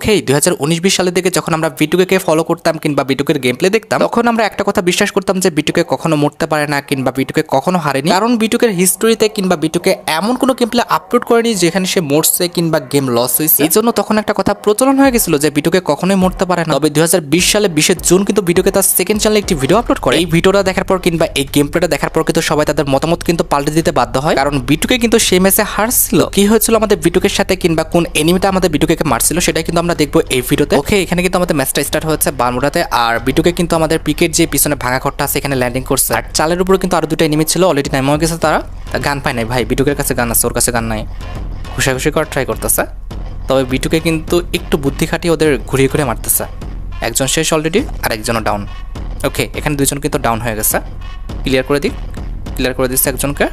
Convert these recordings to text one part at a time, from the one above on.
ওকে 2019-20 সালের দিকে যখন আমরা বিটুকে ফলো করতাম কিংবা বিটুকের গেম প্লে দেখতাম, তখন আমরা একটা কথা বিশ্বাস করতাম যে বিটুকে কখনো মরতে পারে না কিংবা বিটুকে কখনো হারেনি, কারণ বিটুকের হিস্টোরিতে কিংবা বিটুকে এমন কোনো গেম প্লে আপলোড করেনি যেখানে সে মরছে কিংবা গেম লস হয়েছে। এই জন্য তখন একটা কথা প্রচলন হয়ে গেছিল যে বিটুকে কখনোই মরতে পারে না। তবে 2020 সালে 20 জুন কিন্তু বিটুকে তার সেকেন্ড চ্যানেলে একটি ভিডিও আপলোড করে। এই ভিডিওটা দেখার পর কিংবা এই গেম প্লেটা দেখার পর কিন্তু সবাই তাদের মতামত কিন্তু পাল্টে দিতে বাধ্য হয়, কারণ বিটুকে কিন্তু সেই ম্যাচে হারছিল। কি হয়েছিল আমাদের বিটুকের সাথে কিংবা কোন এনিমিটা আমাদের বিটুকে মারছিল সেটাই কিন্তু আমরা দেখবো এই ভিডিওতে। ওকে, এখানে কিন্তু আমাদের ম্যাচটা স্টার্ট হচ্ছে বারমুডাতে, আর বিটুকে কিন্তু আমাদের পিকেট যে পিছনে ভাঙা ঘরটা আছে এখানে ল্যান্ডিং করছে, আর চালের উপরে কিন্তু আরো দুটো এনিমি ছিল, অলরেডি নাম হয়ে গেছে। তারা গান পায় নাই ভাই, বিটুকের কাছে গান আছে, ওর কাছে গান নাই, ঘুষাঘুষি করার ট্রাই করতেছে। তবে বিটুকে কিন্তু একটু বুদ্ধি খাটিয়ে ওদের ঘুরিয়ে ঘুরিয়ে মারতেছে। একজন শেষ অলরেডি, আর একজনও ডাউন। ওকে, এখানে দুইজন কিন্তু ডাউন হয়ে গেছে। ক্লিয়ার করে দিচ্ছে একজনকে।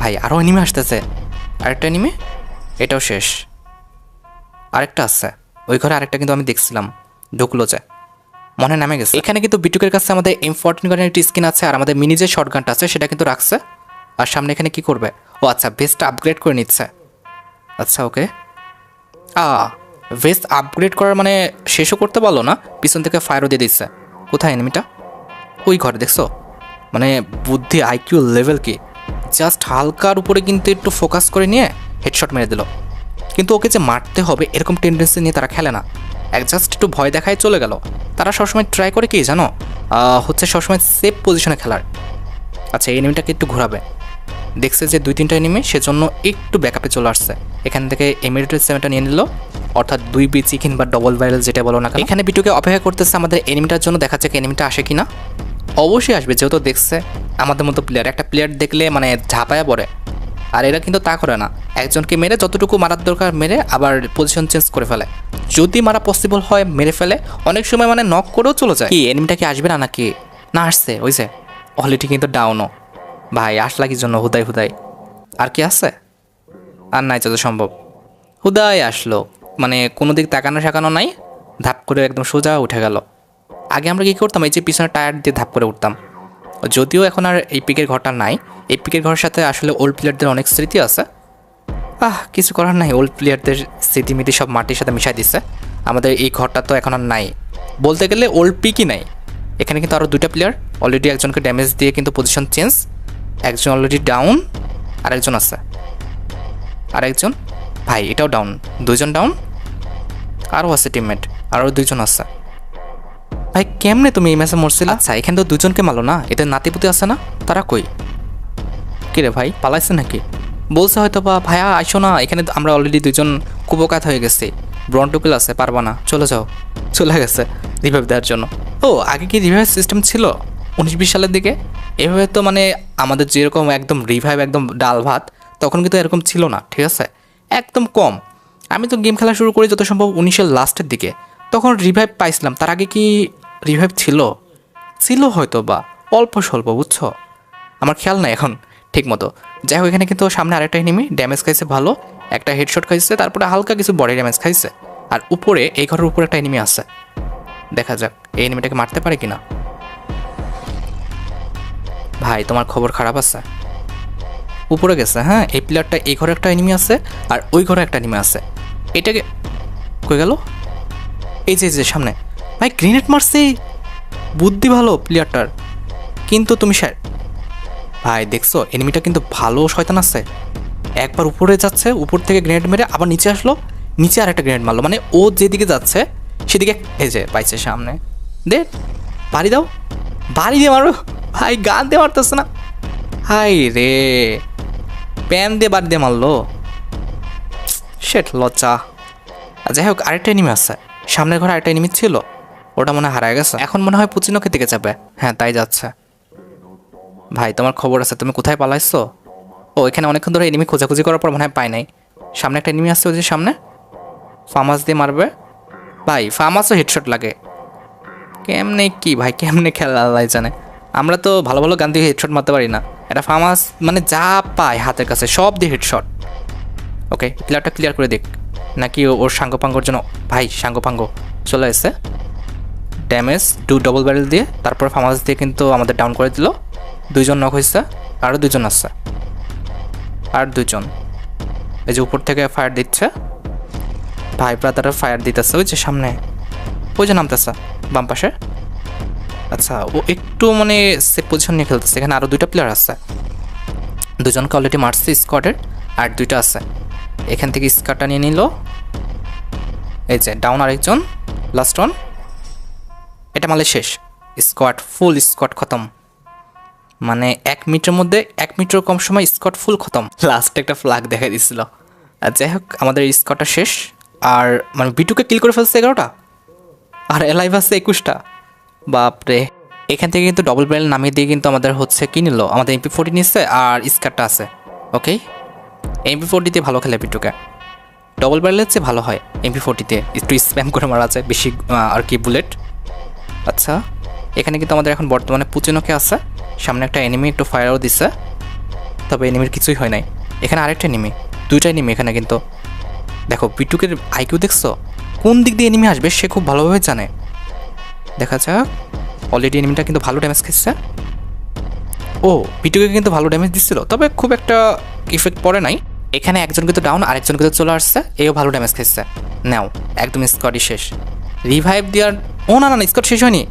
ভাই আরও এনিমি আসতেছে, আরেকটা এনিমি, এটাও শেষ। আরেকটা আছে ওই ঘরে, আরেকটা কিন্তু আমি দেখছিলাম ঢুকলো যে মনে নামে গেছে। এখানে কিন্তু বিটুকের কাছে আমাদের M14 গানের একটি স্কিন আছে, আর আমাদের মিনি যে শর্ট গানটা আছে সেটা কিন্তু রাখছে। আর সামনে এখানে কি করবে? ও আচ্ছা, ভেস্টটা আপগ্রেড করে নিচ্ছে। আচ্ছা ওকে, ভেস্ট আপগ্রেড করার মানে শেষও করতে পারলো না, পিছন থেকে ফায়ারও দিয়ে দিচ্ছে। কোথায় এনিমিটা? ওই ঘরে দেখছো? মানে বুদ্ধি IQ লেভেল কি, জাস্ট হালকার উপরে কিন্তু একটু ফোকাস করে নিয়ে হেডশট মেরে দিল। কিন্তু ওকে যে মারতে হবে এরকম টেন্ডেন্সি নিয়ে তারা খেলে না, জাস্ট একটু ভয় দেখায় চলে গেল। তারা সবসময় ট্রাই করে কি জানো, হচ্ছে সবসময় সেফ পজিশনে খেলার। আচ্ছা, এই এনিমিটাকে একটু ঘোরাবে, দেখছে যে 2-3টা এনিমি, সেজন্য একটু ব্যাকআপে চলে আসছে। এখান থেকে M87টা নিয়ে নিল, অর্থাৎ 2 বিচি কিংবা ডবল ভাইরাল যেটা বলো না। এখানে বিটুকে অপেক্ষা করতেছে আমাদের এনিমিটার জন্য, দেখা যাক এনিমিটা আসে কিনা। অবশ্যই আসবে, যেহেতু দেখছে আমাদের মতো প্লেয়ার, একটা প্লেয়ার দেখলে মানে ঝাঁপায়া পড়ে। আর এরা কিন্তু তা করে না, একজনকে মেরে যতটুকু মারার দরকার মেরে আবার পজিশন চেঞ্জ করে ফেলে। যদি মারা পসিবল হয় মেরে ফেলে, অনেক সময় মানে নক করেও চলে যায়। কি এনিমিটা কি আসবে না নাকি? না, আসছে, ওই যে অলরেডি কিন্তু ডাউনও। ভাই আসলা কি জন্য হুদাই হুদাই? আর কি আছে? আর নাই যত সম্ভব, হুদাই আসলো, মানে কোনো দিক তাকানো শাকানো নাই, ধাপ করে একদম সোজা উঠে গেল। আগে আমরা কী করতাম, এই যে পিছনে টায়ার দিয়ে ধাপ করে উঠতাম। যদিও এখন আর এই পিকের ঘরটা নাই, এই পিকের ঘরের সাথে আসলে ওল্ড প্লেয়ারদের অনেক স্মৃতি আছে। কিছু করার নাই, ওল্ড প্লেয়ারদের স্মৃতিমিতি সব মাটির সাথে মিশাই দিচ্ছে। আমাদের এই ঘরটা তো এখন আর নাই, বলতে গেলে ওল্ড পিকই নাই। এখানে কিন্তু আরও 2টা প্লেয়ার, অলরেডি একজনকে ড্যামেজ দিয়ে কিন্তু পজিশন চেঞ্জ, একজন অলরেডি ডাউন, আরেকজন আছে, আরেকজন ভাই এটাও ডাউন, 2জন ডাউন, আরও আছে টিমমেট, আরও 2জন আছে। ভাই কেমনে তুমি এই ম্যাচে মরছিলে? আচ্ছা, এখানে তো 2জনকে মারলো না, এদের নাতিপুতি আছে না, তারা কই? কিরে ভাই পালাইছে নাকি? বলছে হয়তো বা ভাইয়া আইসো না, এখানে আমরা অলরেডি 2জন কুপকাত হয়ে গেছি, ব্রন্টুকেল আছে, পারবা না, চলে যাও। চলে গেছে রিভাইভ দেওয়ার জন্য। ও আগে কি রিভাইভ সিস্টেম ছিল 19-20 সালের দিকে? এভাবে তো মানে আমাদের যেরকম একদম রিভাইভ একদম ডাল ভাত, তখন কিন্তু এরকম ছিল না, ঠিক আছে, একদম কম। আমি তো গেম খেলা শুরু করি যত সম্ভব 19-এর লাস্টের দিকে, তখন রিভাইভ পাইছিলাম। তার আগে কি রিভাইভ ছিল হয়তো বা অল্প স্বল্প, বুঝছো, আমার খেয়াল নাই এখন ঠিক মতো। যাই হোক, এখানে কিন্তু সামনে আরেকটা এনিমি ড্যামেজ খাইছে ভালো, একটা হেডশট খাইছে, তারপরে হালকা কিছু বডি ড্যামেজ খাইছে। আর উপরে এই ঘরের উপরে একটা এনিমি আছে, দেখা যাক এই এনিমিটাকে মারতে পারে কিনা। ভাই তোমার খবর খারাপ আছে, উপরে গেছে। হ্যাঁ, এই প্লেয়ারটা এই ঘরে একটা এনিমি আছে, আর ওই ঘরে একটা এনিমি আছে। এটাকে কই গেল? এই যে সামনে। ভাই গ্রেনেড মারছে, বুদ্ধি ভালো প্লেয়ারটার। কিন্তু তুমি ভাই দেখছো এনিমিটা কিন্তু ভালো শয়তান আছে, একবার উপরে যাচ্ছে, উপর থেকে গ্রেনেড মেরে আবার নিচে আসলো, নিচে আর একটা গ্রেনেড মারলো, মানে ও যেদিকে যাচ্ছে সেদিকে এই যে পাইছে সামনে। দে বাড়ি দাও, বাড়ি দিয়ে মারো। ভাই গান দিয়ে মারতেছে না, হাই রে, প্যান দিয়ে বাড়ি দিয়ে মারলো, শেট লজ্জা। যাই হোক, আরেকটা এনিমি আছে সামনের ঘরে, আরেকটা এনিমি ছিল, ওটা মনে হয় হারায় গেছে, এখন মনে হয় পুচিনোকে দিকে যাবে। হ্যাঁ তাই যাচ্ছে। ভাই তোমার খবর আছে, তুমি কোথায় পালাইছো? ও এখানে অনেকক্ষণ ধরে এনিমি খোঁজাখুঁজি করার পর মনে হয় পাই নাই। সামনে একটা এনিমি আসছে, ওই যে সামনে, ফার্মাস দিয়ে মারবে। ভাই ফার্মাসও হেডশট লাগে, কেমনে কি ভাই, কেমনে খেলা জানে। আমরা তো ভালো ভালো গান দিয়ে হেডশট মারতে পারি না, এটা ফার্মাস মানে যা পায় হাতের কাছে সব দিয়ে হেডশট। ওকে, প্লেয়ারটা ক্লিয়ার করে দেখ নাকি ওর সাঙ্গপাঙ্গর জন্য। ভাই সাঙ্গপাঙ্গ চলে এসছে, ড্যামেজ ডবল ব্যারেল দিয়ে, তারপর ফার্মাস দিয়ে কিন্তু আমাদের ডাউন করে দিল। 2জন নক হয়েছে, আরও 2জন আসছে, আর 2জন এই যে উপর থেকে ফায়ার দিচ্ছে। ভাই ব্রাদাররা ফায়ার দিতেছে ওই যে সামনে, ওই যে নামতেছে বাম পাশে। আচ্ছা ও একটু মানে সেফ পজিশন নিয়ে খেলতেছে। এখানে আরও 2টা প্লেয়ার আছে, দুজনকে অলরেডি মারছে স্কোয়াডের, আর 2টা আছে। এখান থেকে স্কোয়াডটা নিয়ে নিল, এই যে ডাউন আরেকজন, লাস্ট ওয়ান। এটা মালে শেষ, স্কোয়াড ফুল, স্কোয়াড খতম। মানে 1 মিনিটের মধ্যে, 1 মিনিটের কম সময় স্কোয়াড ফুল খতম। লাস্টে একটা ফ্ল্যাগ দেখা দিছিল। আর যাই হোক আমাদের স্কোয়াডটা শেষ। আর মানে বিটুকে কিল করে ফেলছে 11টা, আর এলাইভ আছে 21টা। বাপরে। এখান থেকে কিন্তু ডবল ব্যারেল নামিয়ে দিয়ে কিন্তু আমাদের হচ্ছে কি নিল, আমাদের MP40 নিচ্ছে আর স্কারটা আছে। ওকে, MP40 দিয়ে ভালো খেলে বিটুকে, ডবল ব্যারেলের চেয়ে ভালো হয় MP40 দিয়ে, একটু স্প্যাম করে মারা যায় বেশি আর কি বুলেট। আচ্ছা এখানে কিন্তু আমাদের এখন বর্তমানে পুচিনোকে আছে, সামনে একটা এনিমি একটু ফায়ারও দিচ্ছে, তবে এনিমির কিছুই হয় নাই। এখানে আরেকটা এনিমি, 2টা এনিমি এখানে কিন্তু। দেখো বিটুকের আইকিউ দেখছো, কোন দিক দিয়ে এনিমি আসবে সে খুব ভালোভাবে জানে। দেখা যাক, অলরেডি এনিমিটা কিন্তু ভালো ড্যামেজ খেয়েছে। ও বিটুকে কিন্তু ভালো ড্যামেজ দিচ্ছিল, তবে খুব একটা ইফেক্ট পড়ে নাই। এখানে একজন কিন্তু ডাউন, আরেকজন কিন্তু চলে আসছে, এও ভালো ড্যামেজ খেয়েছে। নাও একদম স্কোয়াডই শেষ। রিভাইভ দেওয়ার, ও না না স্কোয়াড শেষ হয়নি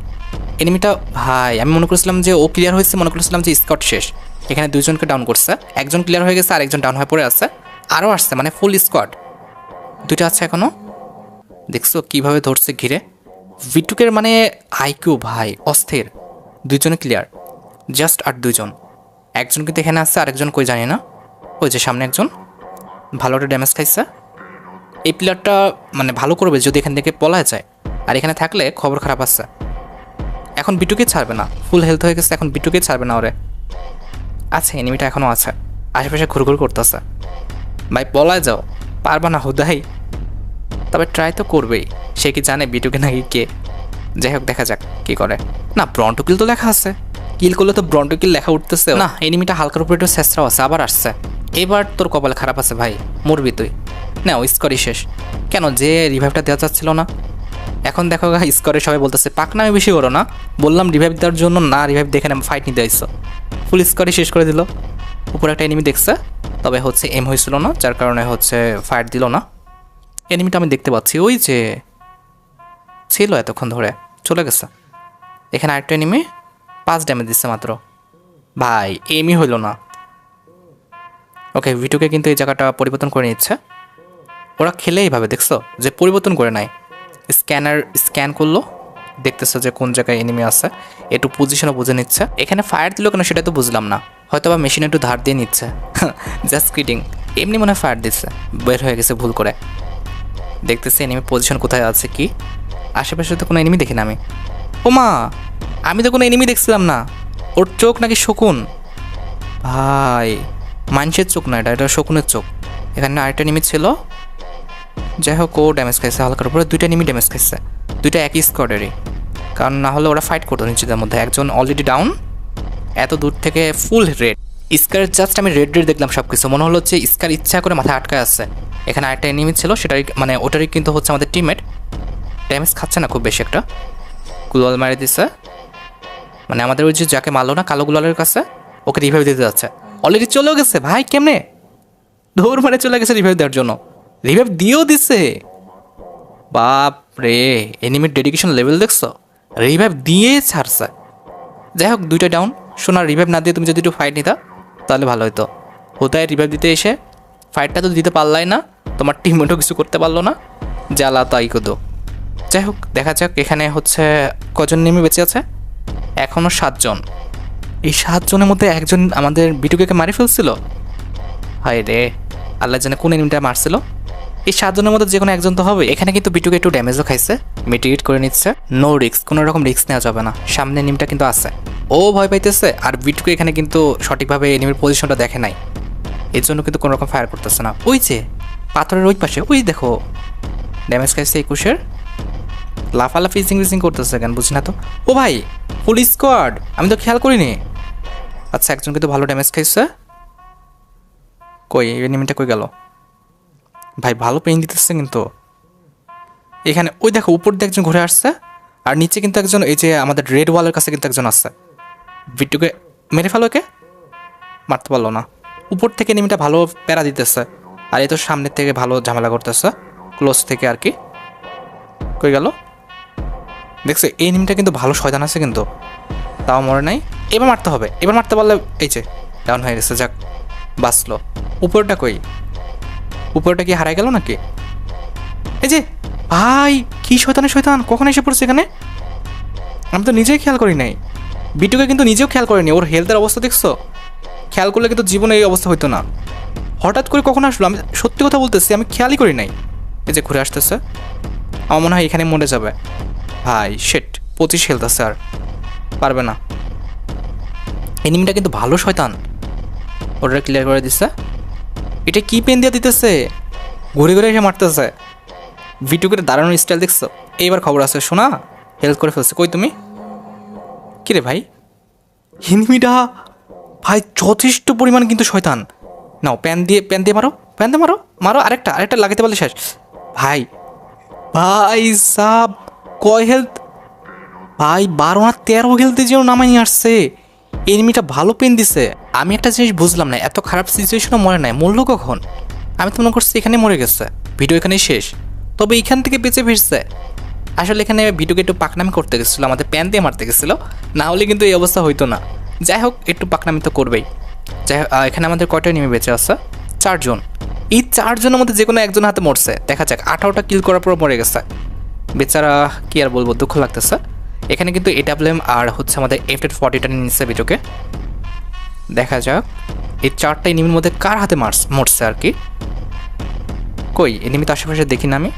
এনিমিটা। ভাই আমি মনে করেছিলাম যে ও ক্লিয়ার হয়েছে, মনে করেছিলাম যে স্কোয়াড শেষ। এখানে 2জনকে ডাউন করছে, একজন ক্লিয়ার হয়ে গেছে, আরেকজন ডাউন হয়ে পড়ে আছে, আরও আসছে, মানে ফুল স্কোয়াড। 2টা আছে এখনও, দেখছো কীভাবে ধরছে ঘিরে। বিটুকের মানে আইকিউ ভাই অস্থির। 2জনে ক্লিয়ার, জাস্ট আর 2জন। একজন কিন্তু এখানে আসছে, আরেকজন কই জানি না। ওই যে সামনে একজন ভালোটা ড্যামেজ খাইছে। এই প্লেয়ারটা মানে ভালো করবে যদি এখান থেকে পলায় যায়, আর এখানে থাকলে খবর খারাপ আছে। এখন বিটুকে ছাড়বে না, ফুল হেলথ হয়ে গেছে, এখন বিটুকে ছাড়বে না ওরে। আচ্ছা এনিমিটা এখনও আছে, আশেপাশে ঘুরঘুর করতেছে। ভাই পলায় যাও, পারবা না হুদাই, তবে ট্রাই তো করবেই। সে কি জানে বিটুকে নাকি কে? যাই হোক দেখা যাক কি করে। না ব্রন্টো কিল তো লেখা আছে, কিল করলে তো ব্রন্টো কিল লেখা উঠতেছে না। এনিমিটা হালকার উপরে একটু শেষরাও আছে, আবার আসছে। এবার তোর কপালে খারাপ আছে ভাই, মরবি তুই। না ওই স্কোরই শেষ। কেন যে রিভাইভটা দেওয়া যাচ্ছিল না? এখন দেখো স্কোরে সবাই বলতেছে পাকনামি বেশি করো না, বললাম রিভাইভ দেওয়ার জন্য না, রিভাইভ দেখে ফাইট নিতে আসছো, ফুল স্কোরই শেষ করে দিল। উপরে একটা এনিমি দেখছে, তবে হচ্ছে এম হয়েছিল না, যার কারণে হচ্ছে ফাইট দিল না। এনিমিটা আমি দেখতে পাচ্ছি, ওই যে ছিল এতক্ষণ ধরে, চলে গেছে। এখানে আরেকটা এনিমি 5 ড্যামেজ দিচ্ছে মাত্র। ভাই এমই হইল না। ওকে ভিটুকে কিন্তু এই জায়গাটা পরিবর্তন করে নিচ্ছে। ওরা খেলে এইভাবে দেখছো যে পরিবর্তন করে নাই, স্ক্যানার স্ক্যান করলো, দেখতেছে যে কোন জায়গায় এনিমি আছে, একটু পজিশনও বুঝে নিচ্ছে। এখানে ফায়ার দিল কেন সেটা তো বুঝলাম না, হয়তো বা মেশিন একটু ধার দিয়ে নিচ্ছে। জাস্ট কিডিং, এমনি মনে হয় ফায়ার দিচ্ছে, বের হয়ে গেছে ভুল করে। দেখতেছি এনিমি পজিশন কোথায় আছে কি, আশেপাশে তো কোনো এনিমি দেখি না আমি। ও মা, আমি তো কোনো এনিমি দেখছিলাম না, ওর চোখ নাকি শকুন। ভাই মানুষের চোখ না, এটা শকুনের চোখ। এখানে আরেকটা এনিমি ছিল, যাই হোক ও ড্যামেজ খাইছে হালকার উপরে। 2টা এনিমি ড্যামেজ খাইছে, 2টা একই স্কোয়াডেরই, কারণ না হলে ওরা ফাইট করতো নিজেদের মধ্যে। একজন অলরেডি ডাউন, এত দূর থেকে ফুল রেড। স্কারের জাস্ট আমি রেড রেড দেখলাম সব কিছু, মনে হলো হচ্ছে স্কার ইচ্ছা করে মাথায় আটকায় আছে। এখানে আরেকটা এনিমি ছিল, সেটাই মানে ওটারই কিন্তু হচ্ছে আমাদের টিমমেট। ড্যামেজ খাচ্ছে না খুব বেশি একটা, গুলাল মারি দিচ্ছে। মানে আমাদের ওই যে যাকে মারলো না কালো গুলালের কাছে, ওকে রিভাইভ দিতে যাচ্ছে। অলরেডি চলেও গেছে ভাই, কেমনে দৌড় মারে চলে গেছে রিভাইভ দেওয়ার জন্য, রিভাইভ দিয়েও দিচ্ছে। বাপ রে, এনিমির ডেডিকেশন লেভেল দেখছো, রিভাইভ দিয়ে ছাড়ছে। যাই হোক 2টা ডাউন। শোনার রিভাইভ না দিয়ে তুমি যদি একটু ফাইট নিতা তাহলে ভালো হতো। হোতায় রিভাইভ দিতে এসে ফাইটটা তো দিতে পারলাই না, তোমার টিমমেটও কিছু করতে পারলো না, জ্বালা তাই কদো। যাই হোক দেখা যাক এখানে হচ্ছে কজন নেমে বেঁচে আছে, এখনও 7 জন। এই 7 জনের মধ্যে একজন আমাদের বিটুকে মারি ফেলছিল। হায় রে, আল্লাহ জানে কোন এনিমিটা মারছিল। এই 7 জনের মধ্যে যে কোনো একজন তো হবে। এখানে কিন্তু বিটুকে একটু ড্যামেজও খাইছে, মিটিগেট করে নিচ্ছে। নো রিস্ক, কোনো রকম রিস্ক নেওয়া যাবে না, সামনে এনিমিটা কিন্তু আছে, ও ভয় পাইতেছে। আর বিটুকে এখানে কিন্তু সঠিকভাবে এনিমির পজিশনটা দেখে নাই, এর জন্য কিন্তু কোনো রকম ফায়ার করতেছে না। ওই যে পাথরের ওই পাশে, ওই দেখো ড্যামেজ খাইছে 21-এর। লাফালাফি ইজিং করতেছে কেন বুঝি না তো। ও ভাই ফুল স্কোয়াড, আমি তো খেয়াল করিনি। আচ্ছা একজন কিন্তু ভালো ড্যামেজ খাইছে, কই এনিমিটা কই গেল ভাই, ভালো পেইন দিতেছে কিন্তু। এখানে ওই দেখো উপর দিয়ে একজন ঘুরে আসছে, আর নিচে কিন্তু একজন, এই যে আমাদের রেড ওয়ালের কাছে কিন্তু একজন আসছে। বিট্টুকে মেরে ফেলো, একে মারতে পারলো না। উপর থেকে এনিমিটা ভালো প্যারা দিতেছে, আর এই তো সামনের থেকে ভালো ঝামেলা করতেছে। ক্লোজ থেকে আর কি। কই গেল? দেখছো এই এনিমিটা কিন্তু ভালো শয়তান আছে কিন্তু, তাও মরে নাই। এবার মারতে হবে, এবার মারতে পারলে এই যে ডাউন হয়ে গেছে, যাক বাঁচলো। উপরটা কই? উপরটা কি হারাই গেল নাকি? এই যে ভাই, কি শয়তানের শয়তান কখন এসে পড়ছে এখানে, আমি তো নিজেই খেয়াল করি নাই। বিটুকে কিন্তু নিজেও খেয়াল করেনি, ওর হেলথের অবস্থা দেখছো? খেয়াল করলে কিন্তু জীবনে এই অবস্থা হইতো না। হঠাৎ করে কখন আসলো, আমি সত্যি কথা বলতেছি, আমি খেয়ালই করি নাই। এই যে ঘুরে আসতেছে, আমার মনে হয় এখানে মরে যাবে। ভাই শেট, 25 হেলথ আছে, আর পারবে না। এনিমিটা কিন্তু ভালো শয়তান, ওটা ক্লিয়ার করে দিচ্ছে। এটা কি পেন দিয়ে দিতেছে, ঘুরে ঘুরে এসে মারতেছে। ভিডিও করে দাঁড়ানোর স্টাইল দেখছো? এইবার খবর আছে, শোনা হেল্প করে ফেলছে। কই তুমি? কিরে ভাই, এনিমিটা ভাই যথেষ্ট পরিমাণ কিন্তু শয়তান। নাও প্যান দিয়ে মারো, প্যান দিয়ে মারো, মারো, আরেকটা লাগাতে পারলে শেষ। ভাই ভাই সাব, কয় হেলথ ভাই? 12 না 13 হেলথে যেন নামাই আসছে। এনিমিটা ভালো পেন দিছে। আমি একটা জিনিস বুঝলাম না, এত খারাপ সিচুয়েশনও মরে নাই, মরলো কখন? আমি তো মনে করছি এখানে মরে গেছে, ভিডিও এখানেই শেষ। তবে এখান থেকে বেঁচে ফিরছে। আসলে এখানে ভিডিওকে একটু পাকনামি করতে গেছিলো, আমাদের প্যান দিয়ে মারতে গেছিলো, না হলে কিন্তু এই অবস্থা হইতো না। যাই হোক, একটু পাকনামি তো করবেই। যাই হোক, এখানে আমাদের কয়টা এনিমি বেঁচে আছে? 4 জন। এই 4 জনের মধ্যে যে কোনো একজন হাতে মরছে। দেখা যাক, 18টা কিল করার পর মরে গেছে বেচারা। কি আর বলবো, দুঃখ লাগতেছে। এখানে কিন্তু AWM আর হচ্ছে আমাদের F40টা নিয়ে নিচ্ছে ভিডিওকে। দেখা যাক এই 4টা এনিমির মধ্যে কার হাতে মরছে আর কি। কই এনিমি তো আশেপাশে দেখি না আমি।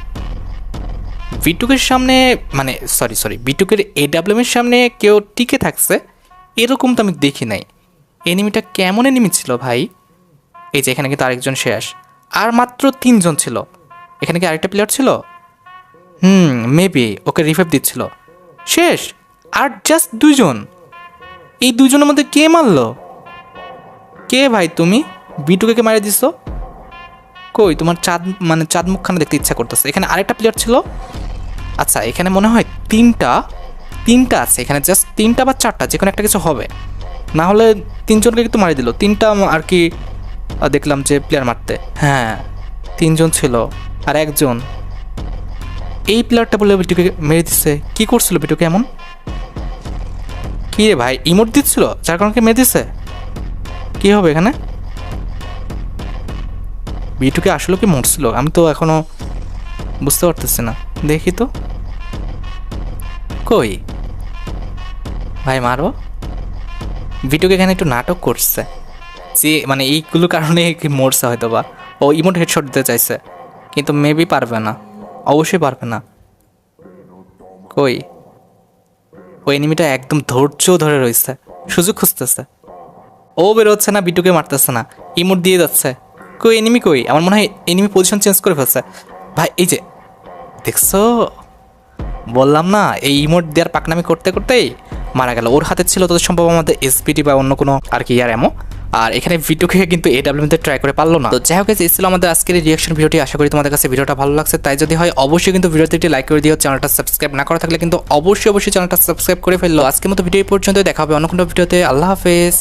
বিটুকের সামনে, মানে সরি বিটুকের AWM এর সামনে কেউ টিকে থাকছে এরকম তো আমি দেখি নাই। এনিমিটা কেমন এনিমি ছিল ভাই? এই যে এখানে কিন্তু আরেকজন শেষ, আর মাত্র 3 জন ছিল। এখানে কি আরেকটা প্লেয়ার ছিল? মেবি ওকে রিভাইভ দিচ্ছিল। শেষ, আর জাস্ট 2 জন। এই 2 জনের মধ্যে কে মারলো? কে ভাই তুমি? বিটুকে কে মারিয়ে দিছো? কই তোমার চাঁদ মুখখানে দেখতে ইচ্ছা করতেছে। এখানে আরেকটা প্লেয়ার ছিল। আচ্ছা, এখানে মনে হয় তিনটা আছে এখানে, জাস্ট 3টা বা 4টা, যে কোনো একটা কিছু হবে। না হলে 3 জনকে কিন্তু মারি দিল। 3টা আর কি দেখলাম যে প্লেয়ার মারতে। হ্যাঁ 3 জন ছিল, আর একজন এই প্লেয়ারটা বলে বিটুকে মেরে দিচ্ছে। কি করছিল বিটুকে এমন? কি রে ভাই, ইমোট দিচ্ছিল যার কারণে মেরে দিচ্ছে? কি হবে এখানে? বিটুকে আসলে কি মরছিল? আমি তো এখনো বুঝতে পারতেছি না। দেখি তো, কই ভাই মারো। ভিডিওকে এখানে একটু নাটক করছে যে মানে এইগুলো কারণে কি মরছে হয়তো, বা ও ইমোট হেডশট দিতে চাইছে, কিন্তু মেবি পারবে না, অবশ্যই পারবে না। কই ওই এনিমিটা একদম ধৈর্য ধরে রয়েছে, সুযোগ খুঁজতেছে। ও বেরোচ্ছে না, বিটুকে মারতেছে না, ইমোট দিয়ে যাচ্ছে। কই এনিমি কই? আমার মনে হয় এনিমি পজিশন চেঞ্জ করে ফেলছে। ভাই এই যে দেখছো, বললাম না, এই ইমোট দেওয়ার পাকনামি করতে করতেই মারা গেল। ওর হাতে ছিল তোদের সম্ভব আমাদের SPT বা অন্য কোনো আর কি ইয়ার এমো। আর এখানে ভিডিওকে কিন্তু AWM তে ট্রাই করে পারলো না। তো যাই হোক, এই ছিল আমাদের আজকের এই রিয়াকশন ভিডিওটি। আশা করি তোমাদের কাছে ভিডিওটা ভালো লাগছে। তাই যদি হয় অবশ্যই কিন্তু ভিডিওতে একটি লাইক করে দিও। চ্যানেলটা সাবস্ক্রাইব না করা থাকলে কিন্তু অবশ্যই চ্যানেলটা সাবস্ক্রাইব করে ফেললো। আজকের মতো ভিডিও পর্যন্ত, দেখা হবে অন্য কোনো ভিডিওতে। আল্লাহ হাফেজ।